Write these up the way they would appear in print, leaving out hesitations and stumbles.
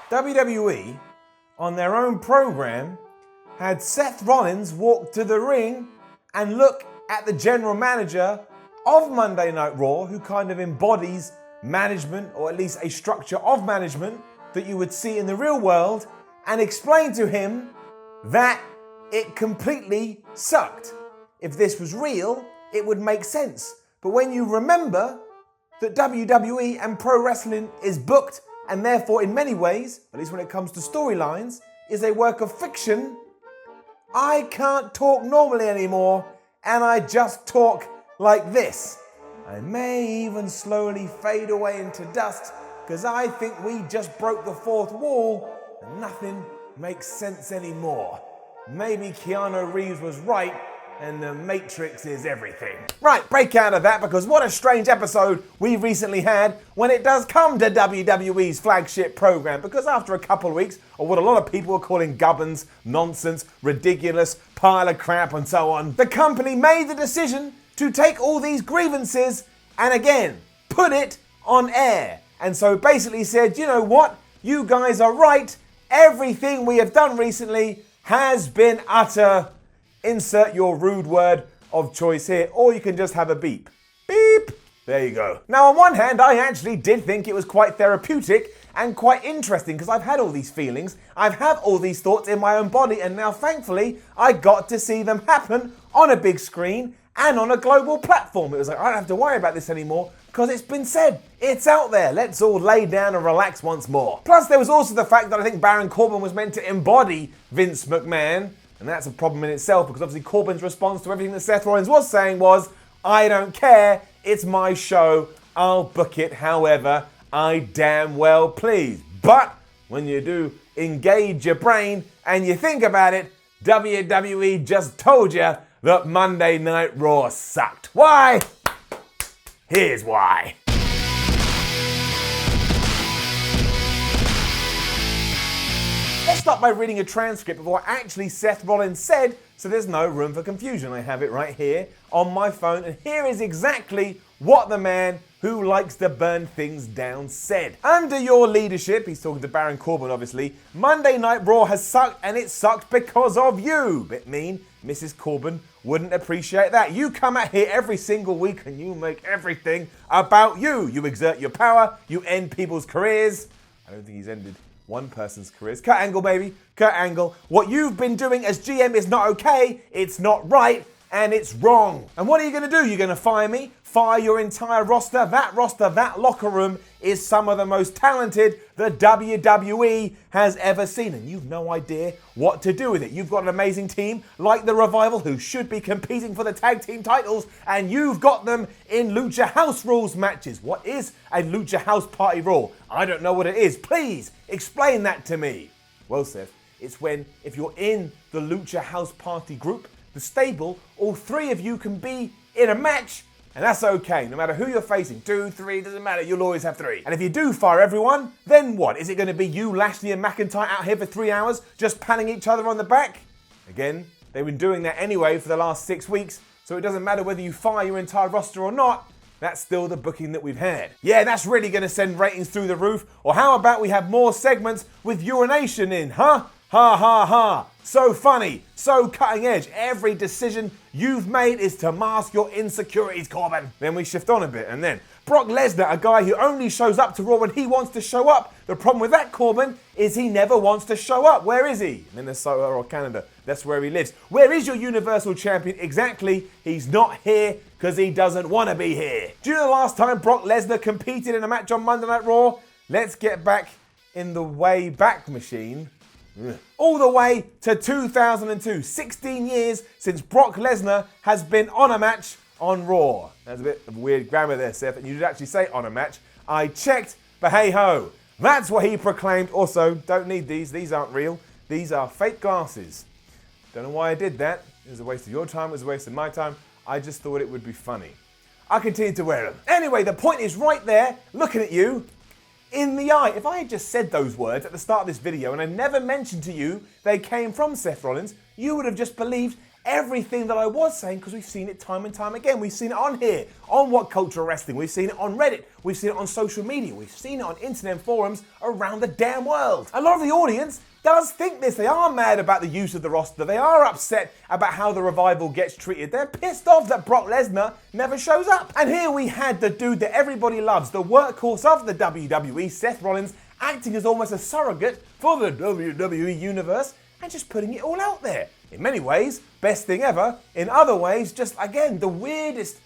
WWE, on their own program, had Seth Rollins walk to the ring and look at the general manager of Monday Night Raw, who kind of embodies management, or at least a structure of management that you would see in the real world, and explain to him that it completely sucked. If this was real, it would make sense. But when you remember that WWE and pro wrestling is booked, and therefore in many ways, at least when it comes to storylines, is a work of fiction, I can't talk normally anymore, and I just talk like this. I may even slowly fade away into dust, because I think we just broke the fourth wall and nothing makes sense anymore. Maybe Keanu Reeves was right and the Matrix is everything. Right, break out of that, because what a strange episode we recently had when it does come to WWE's flagship program, because after a couple of weeks of what a lot of people are calling gubbins, nonsense, ridiculous, pile of crap and so on, the company made the decision to take all these grievances and again, put it on air. And so basically said, you know what, you guys are right, everything we have done recently has been utter, insert your rude word of choice here, or you can just have a beep. Beep! There you go. Now on one hand, I actually did think it was quite therapeutic and quite interesting, because I've had all these feelings, I've had all these thoughts in my own body, and now thankfully I got to see them happen on a big screen and on a global platform. It was like, I don't have to worry about this anymore, because it's been said. It's out there. Let's all lay down and relax once more. Plus, there was also the fact that I think Baron Corbin was meant to embody Vince McMahon, and that's a problem in itself, because obviously Corbin's response to everything that Seth Rollins was saying was, I don't care, it's my show, I'll book it however I damn well please. But when you do engage your brain and you think about it, WWE just told you that Monday Night Raw sucked. Why? Here's why. Let's start by reading a transcript of what actually Seth Rollins said, so there's no room for confusion. I have it right here on my phone, and here is exactly what the man who likes to burn things down said. Under your leadership, he's talking to Baron Corbin obviously, Monday Night Raw has sucked, and it sucked because of you. Bit mean, Mrs. Corbin wouldn't appreciate that. You come out here every single week and you make everything about you. You exert your power, you end people's careers. I don't think he's ended one person's careers. Kurt Angle, baby, Kurt Angle. What you've been doing as GM is not okay, it's not right, and it's wrong. And what are you gonna do? You're gonna fire me? Fire your entire roster? That locker room is some of the most talented the WWE has ever seen, and you've no idea what to do with it. You've got an amazing team like the Revival, who should be competing for the tag team titles, and you've got them in Lucha House Rules matches. What is a Lucha House Party Rule? I don't know what it is. Please explain that to me. Well, Seth, it's when, if you're in the Lucha House Party group, the stable, all three of you can be in a match, and that's okay. No matter who you're facing, 2, 3, doesn't matter, you'll always have 3. And if you do fire everyone, then what? Is it going to be you, Lashley and McIntyre out here for 3 hours, just patting each other on the back? Again, they've been doing that anyway for the last 6 weeks, so it doesn't matter whether you fire your entire roster or not, that's still the booking that we've had. Yeah, that's really going to send ratings through the roof. Or how about we have more segments with urination in, huh? Ha ha ha. So funny, so cutting edge. Every decision you've made is to mask your insecurities, Corbin. Then we shift on a bit, and then Brock Lesnar, a guy who only shows up to Raw when he wants to show up. The problem with that, Corbin, is he never wants to show up. Where is he? Minnesota or Canada. That's where he lives. Where is your Universal Champion? Exactly, he's not here because he doesn't want to be here. Do you know the last time Brock Lesnar competed in a match on Monday Night Raw? Let's get back in the way back machine. All the way to 2002, 16 years since Brock Lesnar has been on a match on Raw. That's a bit of weird grammar there, Seth, and you did actually say on a match. I checked, but hey ho, that's what he proclaimed. Also, don't need these aren't real. These are fake glasses. Don't know why I did that. It was a waste of your time, it was a waste of my time. I just thought it would be funny. I continue to wear them. Anyway, the point is right there, looking at you, in the eye. If I had just said those words at the start of this video and I never mentioned to you they came from Seth Rollins, you would have just believed everything that I was saying because we've seen it time and time again. We've seen it on here, on WhatCulture Wrestling. We've seen it on Reddit. We've seen it on social media. We've seen it on internet forums around the damn world. A lot of the audience does think this. They are mad about the use of the roster. They are upset about how the Revival gets treated. They're pissed off that Brock Lesnar never shows up. And here we had the dude that everybody loves, the workhorse of the WWE, Seth Rollins, acting as almost a surrogate for the WWE Universe and just putting it all out there. In many ways, best thing ever. In other ways, just again, the weirdest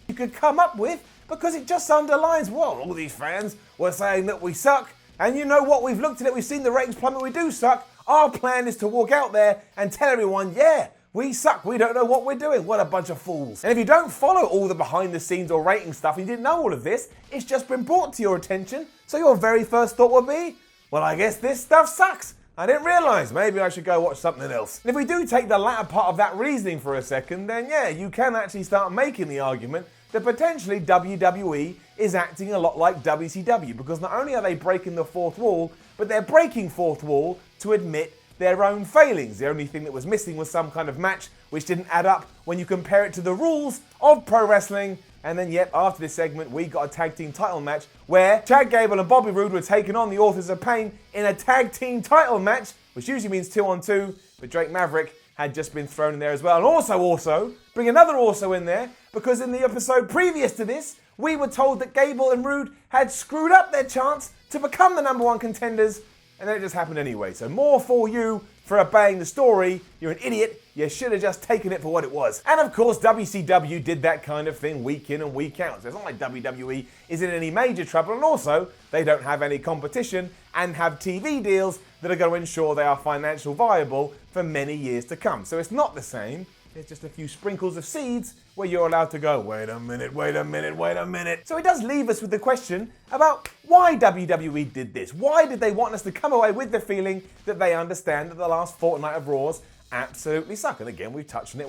you could come up with because it just underlines, well, all these fans were saying that we suck. And you know what? We've looked at it. We've seen the ratings plummet. We do suck. Our plan is to walk out there and tell everyone, yeah, we suck. We don't know what we're doing. What a bunch of fools. And if you don't follow all the behind the scenes or rating stuff and you didn't know all of this, it's just been brought to your attention. So your very first thought would be, well, I guess this stuff sucks. I didn't realise. Maybe I should go watch something else. And if we do take the latter part of that reasoning for a second, then yeah, you can actually start making the argument that potentially WWE is acting a lot like WCW because not only are they breaking the fourth wall, but they're breaking fourth wall to admit their own failings. The only thing that was missing was some kind of match which didn't add up when you compare it to the rules of pro wrestling. And then, yep, after this segment, we got a tag team title match where Chad Gable and Bobby Roode were taking on the Authors of Pain in a tag team title match, which usually means 2-on-2, but Drake Maverick had just been thrown in there as well. And also, bring another also in there, because in the episode previous to this, we were told that Gable and Roode had screwed up their chance to become the number one contenders, and then it just happened anyway. So more for you for obeying the story. You're an idiot. You should have just taken it for what it was. And of course, WCW did that kind of thing week in and week out. So it's not like WWE is in any major trouble. And also, they don't have any competition and have TV deals that are going to ensure they are financially viable for many years to come. So it's not the same. There's just a few sprinkles of seeds where you're allowed to go, wait a minute. So it does leave us with the question about why WWE did this. Why did they want us to come away with the feeling that they understand that the last fortnight of Raws absolutely suck? And again, we'll touch on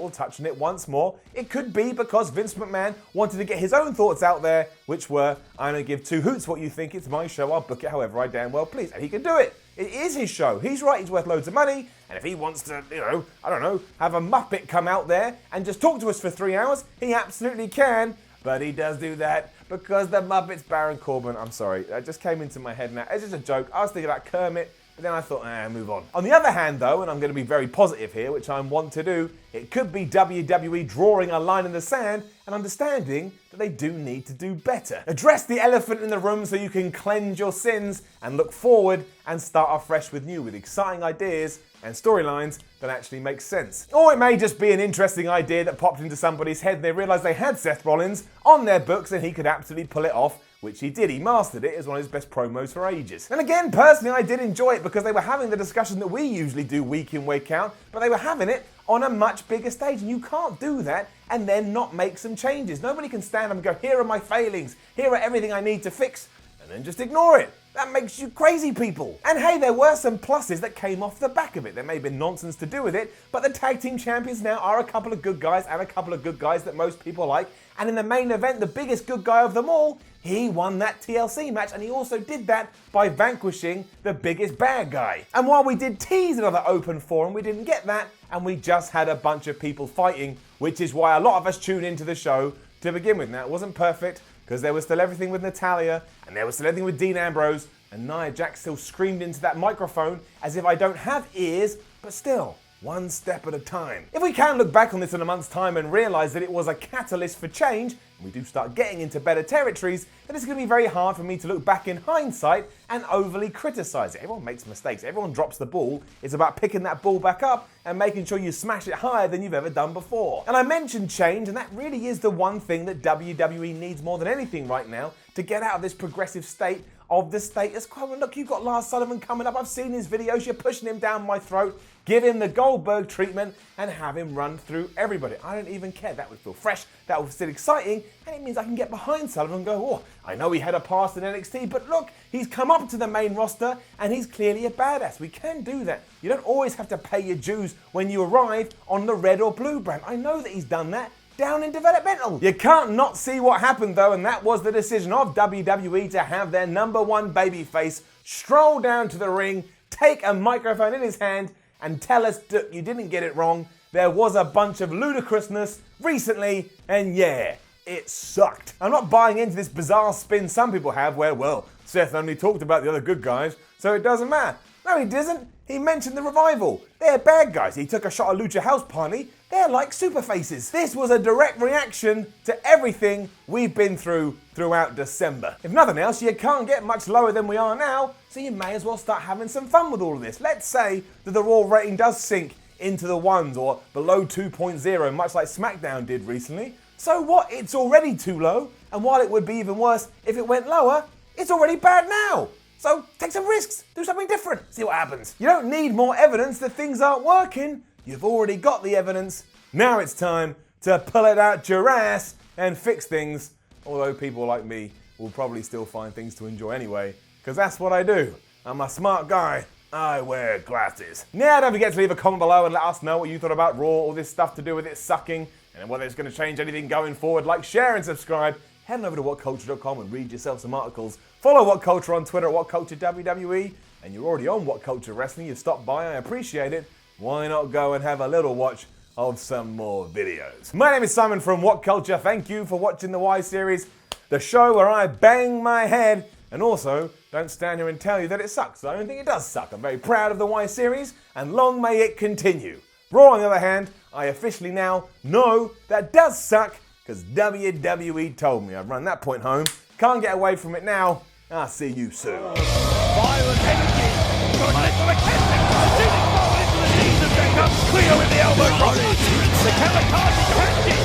it once more. It could be because Vince McMahon wanted to get his own thoughts out there, which were, I don't give two hoots what you think, it's my show, I'll book it however I damn well please. And he can do it. It is his show. He's right, he's worth loads of money. And if he wants to, have a Muppet come out there and just talk to us for 3 hours, he absolutely can. But he does do that because the Muppet's Baron Corbin. I'm sorry, that just came into my head now. It's just a joke. I was thinking about Kermit, but then I thought, move on. On the other hand, though, and I'm going to be very positive here, which I want to do, it could be WWE drawing a line in the sand and understanding that they do need to do better. Address the elephant in the room so you can cleanse your sins and look forward and start afresh with exciting ideas and storylines that actually make sense. Or it may just be an interesting idea that popped into somebody's head and they realised they had Seth Rollins on their books and he could absolutely pull it off, which he did. He mastered it as one of his best promos for ages. And again, personally, I did enjoy it because they were having the discussion that we usually do week in, week out, but they were having it on a much bigger stage. And you can't do that and then not make some changes. Nobody can stand up and go, here are my failings, here are everything I need to fix, and then just ignore it. That makes you crazy people. And hey, there were some pluses that came off the back of it. There may have been nonsense to do with it, but the tag team champions now are a couple of good guys and a couple of good guys that most people like. And in the main event, the biggest good guy of them all, he won that TLC match, and he also did that by vanquishing the biggest bad guy. And while we did tease another open forum, we didn't get that, and we just had a bunch of people fighting, which is why a lot of us tuned into the show to begin with. Now, it wasn't perfect, because there was still everything with Natalya, and there was still everything with Dean Ambrose, and Nia Jax still screamed into that microphone as if I don't have ears, but still, one step at a time. If we can look back on this in a month's time and realise that it was a catalyst for change, and we do start getting into better territories, then it's going to be very hard for me to look back in hindsight and overly criticise it. Everyone makes mistakes. Everyone drops the ball. It's about picking that ball back up and making sure you smash it higher than you've ever done before. And I mentioned change, and that really is the one thing that WWE needs more than anything right now to get out of this progressive state of the status quo. And look, you've got Lars Sullivan coming up. I've seen his videos. You're pushing him down my throat. Give him the Goldberg treatment and have him run through everybody. I don't even care. That would feel fresh. That would feel exciting. And it means I can get behind Sullivan and go, I know he had a past in NXT, but look, he's come up to the main roster and he's clearly a badass. We can do that. You don't always have to pay your dues when you arrive on the red or blue brand. I know that he's done that down in developmental. You can't not see what happened though, and that was the decision of WWE to have their number one babyface stroll down to the ring, take a microphone in his hand, and tell us that you didn't get it wrong. there was a bunch of ludicrousness recently, and yeah, it sucked. I'm not buying into this bizarre spin some people have where, well, Seth only talked about the other good guys, so it doesn't matter. No, he doesn't. He mentioned the Revival. They're bad guys. He took a shot at Lucha House Party. They're like super faces. This was a direct reaction to everything we've been through throughout December. If nothing else, you can't get much lower than we are now, so you may as well start having some fun with all of this. Let's say that the Raw rating does sink into the ones or below 2.0, much like SmackDown did recently. So what? It's already too low, and while it would be even worse if it went lower, it's already bad now. So take some risks, do something different, see what happens. You don't need more evidence that things aren't working. You've already got the evidence. Now it's time to pull it out your ass and fix things. Although people like me will probably still find things to enjoy anyway, because that's what I do. I'm a smart guy. I wear glasses. Now don't forget to leave a comment below and let us know what you thought about Raw, all this stuff to do with it sucking, and whether it's going to change anything going forward. Like, share and subscribe. Head on over to WhatCulture.com and read yourself some articles. Follow WhatCulture on Twitter at WhatCulture WWE. And you're already on WhatCulture Wrestling. You've stopped by. I appreciate it. Why not go and have a little watch of some more videos? My name is Simon from WhatCulture. Thank you for watching the Y Series, the show where I bang my head and also don't stand here and tell you that it sucks. I don't think it does suck. I'm very proud of the Y Series, and long may it continue. Raw, on the other hand, I officially now know that does suck, because WWE told me. I've run that point home. Can't get away from it now. I'll see you soon. Violent energy. Shooting forward into the knees of Jacob. Cleo with the elbow drop. The kamikaze catches.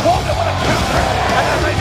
What a counter. And then they